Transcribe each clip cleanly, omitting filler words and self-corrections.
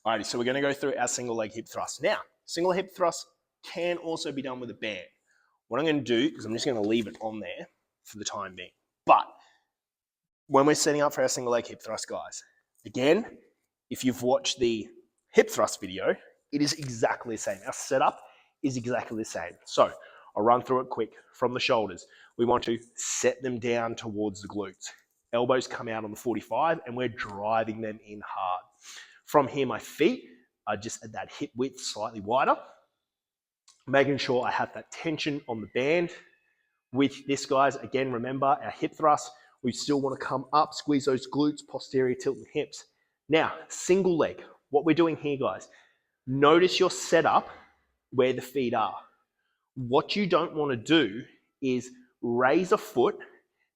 Alrighty, so we're going to go through our single leg hip thrust. Now, single hip thrust can also be done with a band. What I'm going to do is I'm just going to leave it on there for the time being. But when we're setting up for our single leg hip thrust, guys, again, if you've watched the hip thrust video, it is exactly the same. Our setup is exactly the same. So I'll run through it quick. From the shoulders, we want to set them down towards the glutes. Elbows come out on the 45 and we're driving them in hard. From here, my feet are just at that hip width, slightly wider, making sure I have that tension on the band. With this, guys, again, remember our hip thrust, we still want to come up, squeeze those glutes, posterior tilt the hips. Now, single leg, what we're doing here, guys, notice your setup where the feet are. What you don't want to do is raise a foot,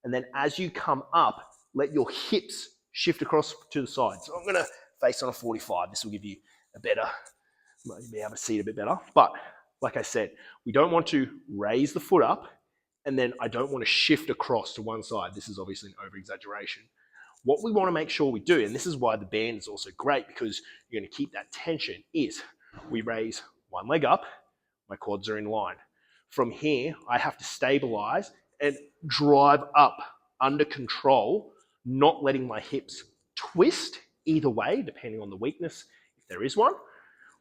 and then as you come up, let your hips shift across to the side. So I'm going to face on a 45. This will give you a better, you might be able to see it a bit better. But like I said, we don't want to raise the foot up, and then I don't want to shift across to one side. This is obviously an over-exaggeration. What we want to make sure we do, and this is why the band is also great because you're going to keep that tension, is we raise one leg up, my quads are in line. From here, I have to stabilize and drive up under control, not letting my hips twist either way, depending on the weakness, if there is one.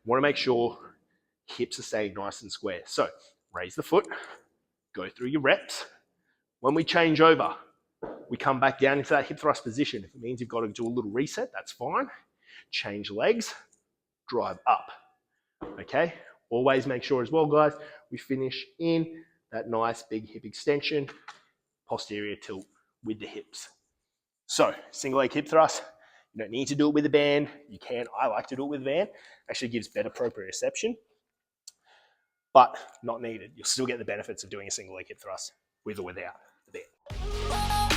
Want to make sure hips are staying nice and square. So raise the foot, go through your reps. When we change over, we come back down into that hip thrust position. If it means you've got to do a little reset, that's fine. Change legs, drive up. Okay? Always make sure as well, guys, we finish in that nice big hip extension, posterior tilt with the hips. So, single leg hip thrust, you don't need to do it with a band. You can. I like to do it with a band. Actually gives better proprioception, but not needed. You'll still get the benefits of doing a single leg hip thrust with or without the band.